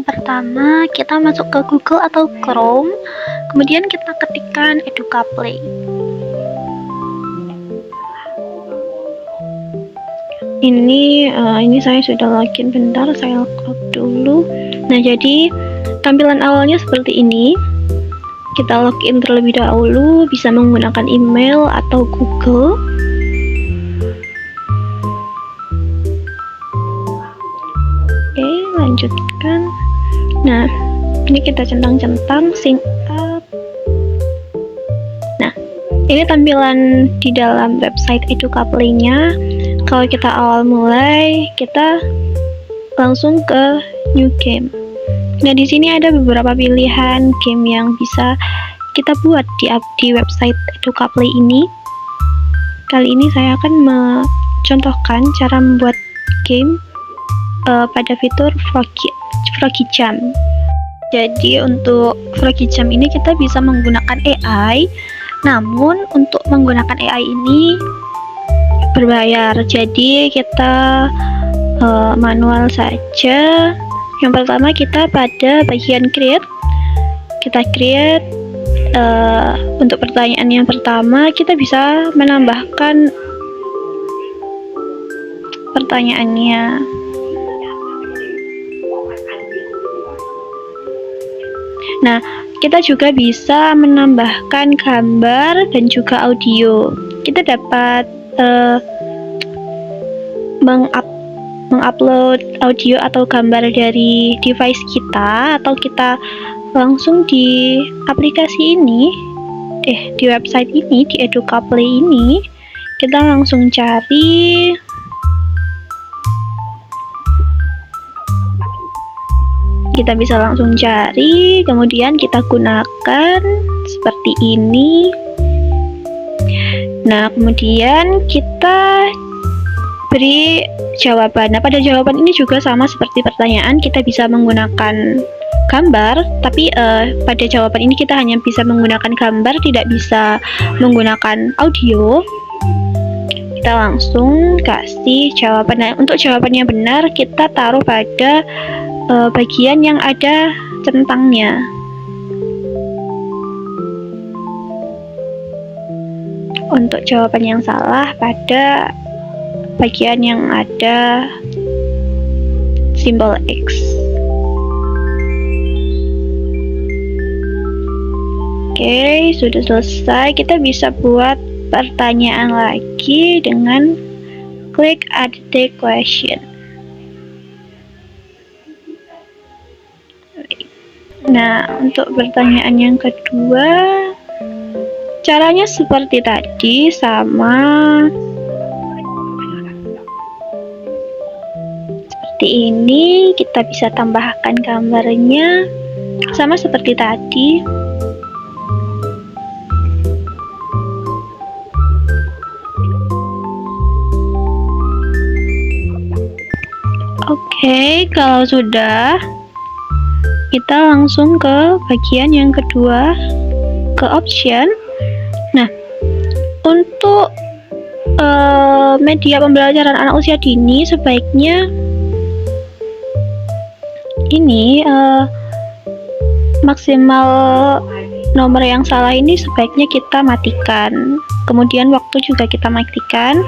yang pertama kita masuk ke Google atau Chrome, kemudian kita ketikkan Educaplay. Ini saya sudah login, bentar saya log dulu. Nah, jadi tampilan awalnya seperti ini. Kita login terlebih dahulu, bisa menggunakan email atau Google. Oke, lanjutkan. Nah, ini kita centang-centang sign up. Nah, ini tampilan di dalam website Educaplay-nya. Kalau kita awal mulai, kita langsung ke new game. Nah, di sini ada beberapa pilihan game yang bisa kita buat di website Educaplay ini. Kali ini saya akan mencontohkan cara membuat game pada fitur Froggy Jam. Jadi untuk Froggy Jam ini kita bisa menggunakan AI, namun untuk menggunakan AI ini berbayar. Jadi kita manual saja. Yang pertama kita pada bagian create, kita create. Untuk pertanyaan yang pertama kita bisa menambahkan pertanyaannya. Nah, kita juga bisa menambahkan gambar dan juga audio. Kita dapat mengupload audio atau gambar dari device kita, atau kita langsung di aplikasi ini, di website ini, di Educaplay ini, kita langsung cari. Kita bisa langsung cari, kemudian kita gunakan seperti ini. Nah, kemudian kita beri jawaban. Nah, pada jawaban ini juga sama seperti pertanyaan, kita bisa menggunakan gambar, tapi pada jawaban ini kita hanya bisa menggunakan gambar, tidak bisa menggunakan audio. Kita langsung kasih jawaban. Nah, untuk jawabannya benar, kita taruh pada bagian yang ada centangnya. Untuk jawaban yang salah, pada bagian yang ada simbol X. Oke, sudah selesai. Kita bisa buat pertanyaan lagi dengan klik add the question. Nah, untuk pertanyaan yang kedua, caranya seperti tadi, sama seperti ini. Kita bisa tambahkan gambarnya sama seperti tadi. Oke, kalau sudah, kita langsung ke bagian yang kedua, ke option. Nah, untuk media pembelajaran anak usia dini, sebaiknya ini maksimal nomor yang salah ini sebaiknya kita matikan. Kemudian waktu juga kita matikan.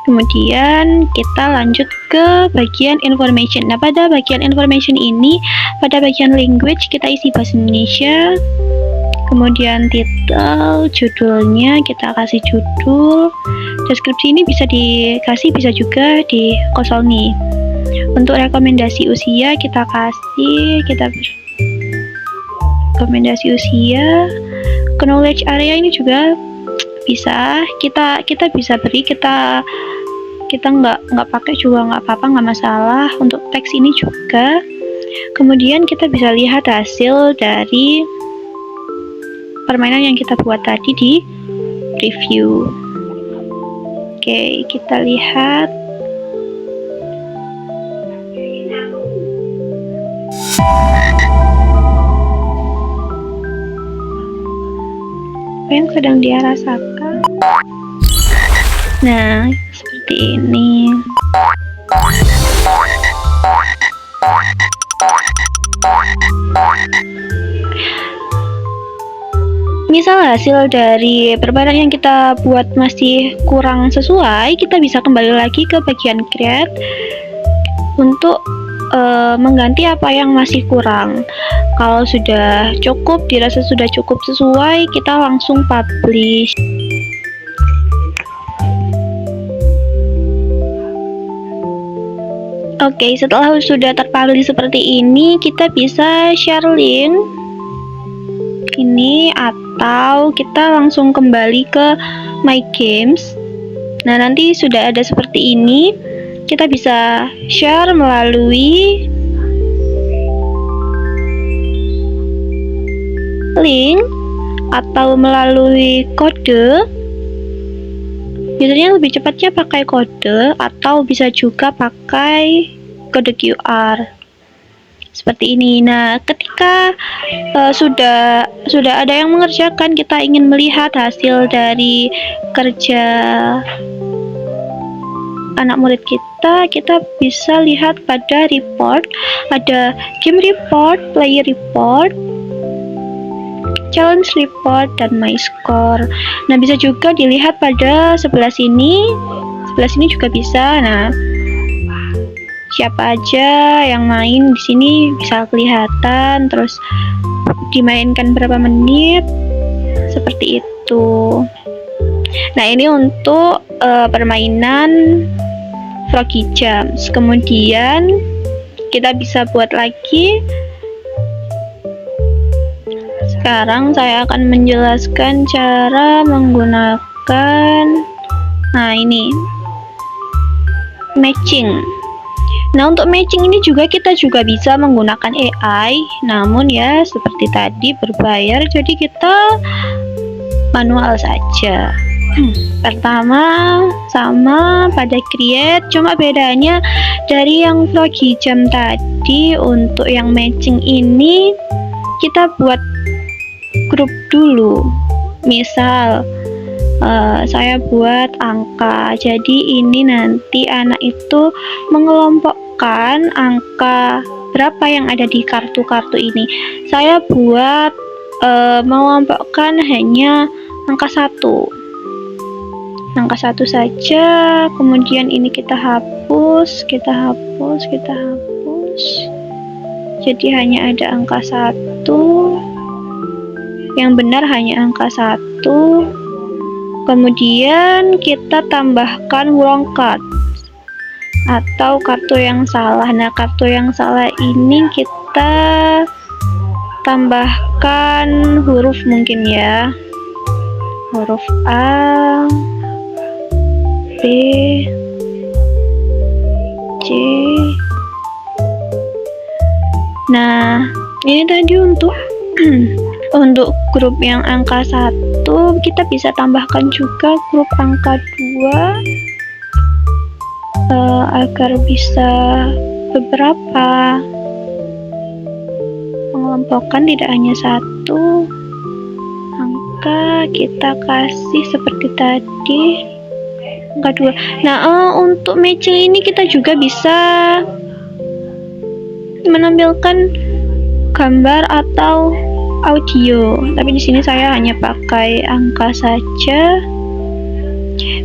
Kemudian kita lanjut ke bagian information. Nah, pada bagian information ini, pada bagian language kita isi bahasa Indonesia. Kemudian titel, judulnya kita kasih judul. Deskripsi ini bisa dikasih, bisa juga dikosongi. Untuk rekomendasi usia kita kasih, rekomendasi usia. Knowledge area ini juga bisa kita bisa beri, kita nggak pakai juga nggak apa-apa, nggak masalah. Untuk teks ini juga. Kemudian kita bisa lihat hasil dari permainan yang kita buat tadi di preview. Oke, kita lihat. Apa yang sedang dia rasakan? Nah, seperti ini. Misal hasil dari permainan yang kita buat masih kurang sesuai, kita bisa kembali lagi ke bagian create untuk mengganti apa yang masih kurang. Kalau sudah cukup, dirasa sudah cukup sesuai, kita langsung publish. Oke, setelah sudah terpublish seperti ini, kita bisa share link ini, atau kita langsung kembali ke My Games. Nah, nanti sudah ada seperti ini. Kita bisa share melalui link atau melalui kode. Biasanya lebih cepatnya pakai kode, atau bisa juga pakai kode QR seperti ini. Nah, ketika sudah ada yang mengerjakan, kita ingin melihat hasil dari kerja anak murid kita bisa lihat pada report. Ada game report, player report, challenge report, dan my score. Nah, bisa juga dilihat pada sebelah sini juga bisa. Nah, siapa aja yang main di sini bisa kelihatan, terus dimainkan berapa menit, seperti itu. Nah, ini untuk permainan Froggy Jumps. Kemudian kita bisa buat lagi. Sekarang saya akan menjelaskan cara menggunakan, nah ini, matching. Nah, untuk matching ini kita juga bisa menggunakan AI, namun ya seperti tadi berbayar, jadi kita manual saja. Pertama sama pada create, cuma bedanya dari yang Froggy Jump tadi, untuk yang matching ini kita buat grup dulu. Misal saya buat angka, jadi ini nanti anak itu mengelompokkan angka berapa yang ada di kartu-kartu ini. Saya buat mengelompokkan hanya angka 1 saja. Kemudian ini kita hapus, jadi hanya ada angka 1. Yang benar hanya angka 1. Kemudian kita tambahkan wrong card atau kartu yang salah. Nah, kartu yang salah ini kita tambahkan huruf, mungkin ya, huruf A, B, C. Nah, ini tadi untuk untuk grup yang angka 1, kita bisa tambahkan juga grup angka 2 agar bisa beberapa mengelompokkan, tidak hanya 1 angka. Kita kasih seperti tadi angka 2. Nah, untuk matching ini kita juga bisa menampilkan gambar atau audio, tapi di sini saya hanya pakai angka saja.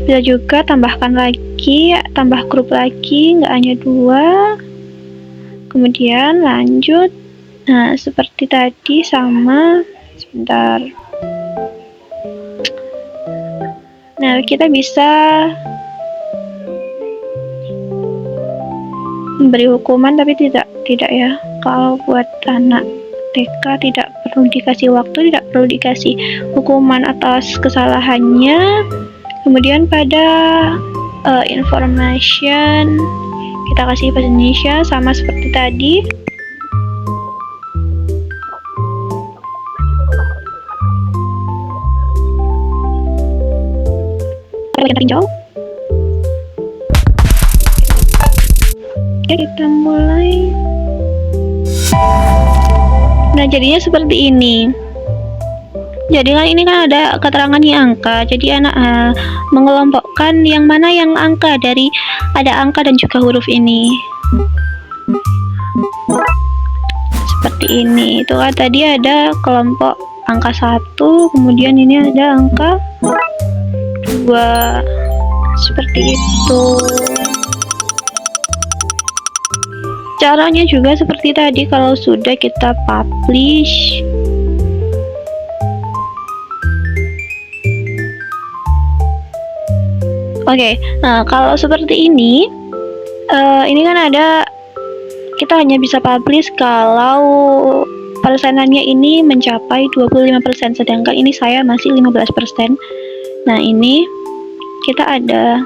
Bisa juga tambahkan lagi, tambah grup lagi, nggak hanya 2. Kemudian lanjut. Nah, seperti tadi sama. Sebentar. Nah, kita bisa memberi hukuman, tapi tidak ya. Kalau buat anak TK tidak perlu dikasih waktu, tidak perlu dikasih hukuman atas kesalahannya. Kemudian pada information kita kasih bahasa Indonesia sama seperti tadi. Tinjau. Oke, kita mulai. Nah, jadinya seperti ini. Jadi kan ini kan ada keterangannya angka. Jadi anak mengelompokkan yang mana yang angka, dari ada angka dan juga huruf ini. Seperti ini. Itu kan tadi ada kelompok angka 1, kemudian ini ada angka 2, seperti itu. Caranya juga seperti tadi, kalau sudah kita publish, oke. Nah, kalau seperti ini kan ada, kita hanya bisa publish kalau persenannya ini mencapai 25%, sedangkan ini saya masih 15%. Nah, ini kita ada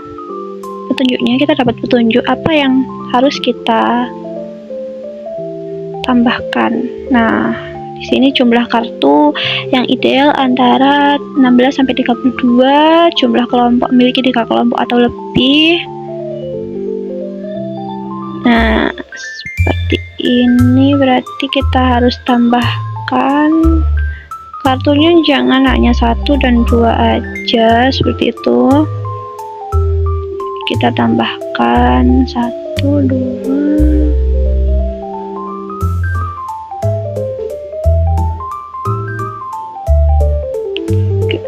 petunjuknya, kita dapat petunjuk apa yang harus kita tambahkan. Nah, di sini jumlah kartu yang ideal antara 16 sampai 32, jumlah kelompok memiliki 3 kelompok atau lebih. Nah, seperti ini berarti kita harus tambahkan kartunya, jangan hanya 1 dan 2 aja, seperti itu. Kita tambahkan 1, 2.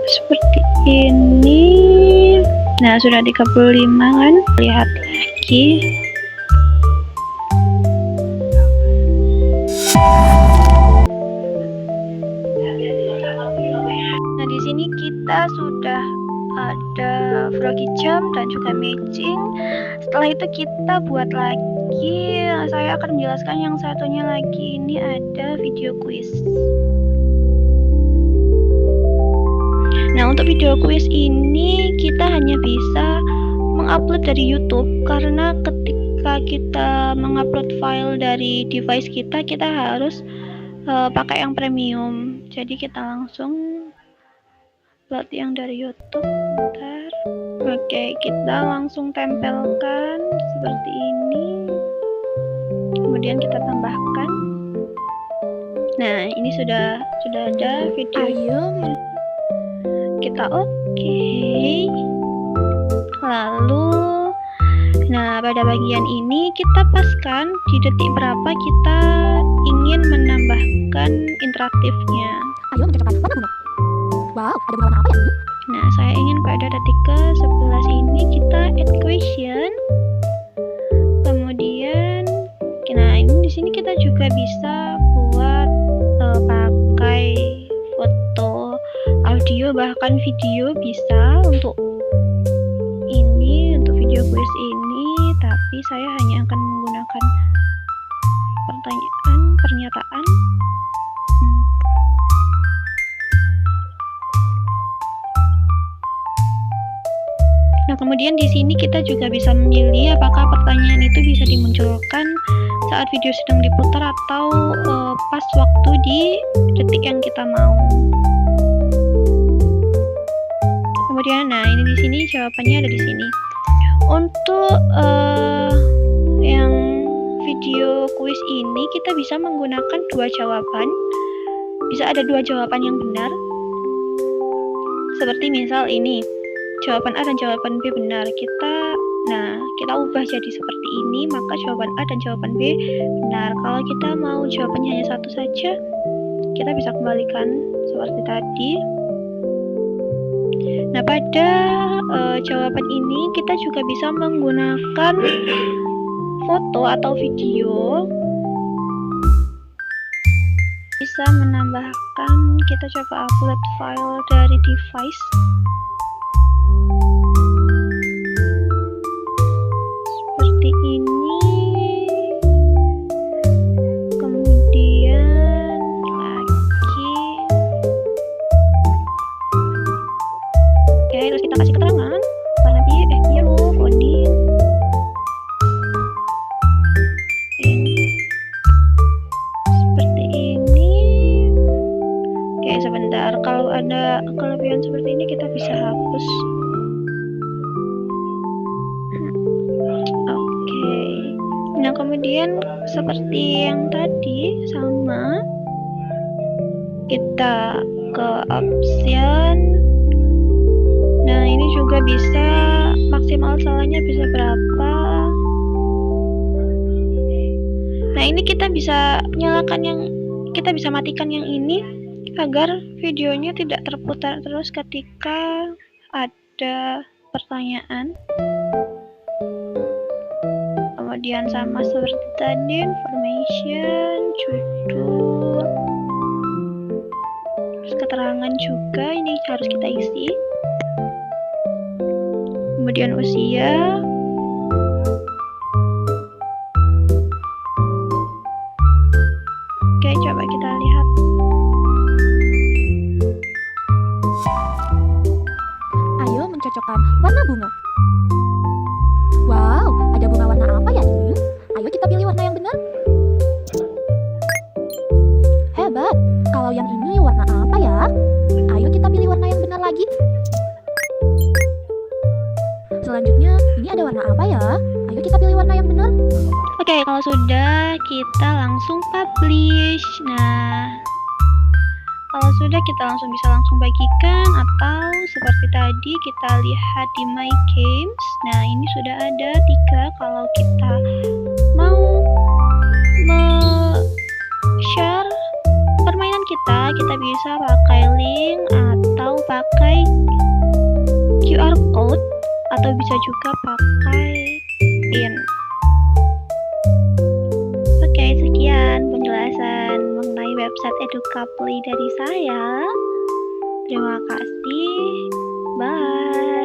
Seperti ini. Nah, sudah 35 kan? Lihat lagi. Nah, di sini kita sudah ada froggy jump dan juga matching. Setelah itu kita buat lagi, saya akan menjelaskan yang satunya lagi, ini ada video quiz. Nah, untuk video quiz ini kita hanya bisa mengupload dari YouTube, karena ketika kita mengupload file dari device kita harus pakai yang premium. Jadi kita langsung upload yang dari YouTube. Bentar. Oke, kita langsung tempelkan seperti ini. Kemudian kita tambahkan. Nah, ini sudah ada videonya. Kita oke. Lalu, nah, pada bagian ini kita paskan di detik berapa kita ingin menambahkan interaktifnya. Ayo mencocokkan warna bunga. Wow, ada bunga warna apa ya? Nah, saya ingin pada detik ke-11 ini kita add question. Kemudian, nah, ini di sini kita juga bisa buat pakai foto, audio, bahkan video bisa untuk ini, untuk video quiz ini. Tapi saya hanya akan menggunakan pernyataan. Nah, kemudian di sini kita juga bisa memilih apakah pertanyaan itu bisa dimunculkan saat video sedang diputar atau pas waktu di detik yang kita mau. Kemudian, nah, ini di sini jawabannya ada di sini. Untuk yang video quiz ini kita bisa menggunakan 2 jawaban. Bisa ada 2 jawaban yang benar. Seperti misal ini, jawaban A dan jawaban B benar. Kita ubah jadi seperti ini, maka jawaban A dan jawaban B benar. Kalau kita mau jawabannya hanya satu saja, kita bisa kembalikan seperti tadi. Nah, pada jawaban ini kita juga bisa menggunakan foto atau video. Bisa menambahkan, kita coba upload file dari device. Seperti ini. Kemudian lagi. Oke, terus kita kasih keterangan warna biru, kuning. Seperti ini. Oke, sebentar. Kalau ada kelebihan seperti ini kita bisa hapus. Oke. Nah, kemudian seperti yang tadi sama, kita ke option. Nah, ini juga bisa maksimal salahnya bisa berapa. Nah, ini kita bisa nyalakan kita bisa matikan yang ini agar videonya tidak terputar terus ketika ada pertanyaan. Kemudian sama seperti tadi, information, judul, terus keterangan juga ini harus kita isi. Kemudian usia, oke, coba kita lihat. Ayo mencocokkan warna bunga. Wow, ada bunga warna apa ya ini? Ayo kita pilih warna yang benar. Hebat, kalau yang ini warna apa ya? Ayo kita pilih warna yang benar lagi. Selanjutnya, ini ada warna apa ya? Ayo kita pilih warna yang benar. Oke, kalau sudah kita langsung publish. Nah, kalau sudah kita bisa langsung bagikan, atau seperti tadi kita lihat di My Games. Nah, ini sudah ada 3. Kalau kita mau share permainan kita bisa pakai link atau pakai QR code, atau bisa juga pakai pin. Oke, sekian penjelasan mengenai website Edukaply dari saya. Terima kasih. Bye.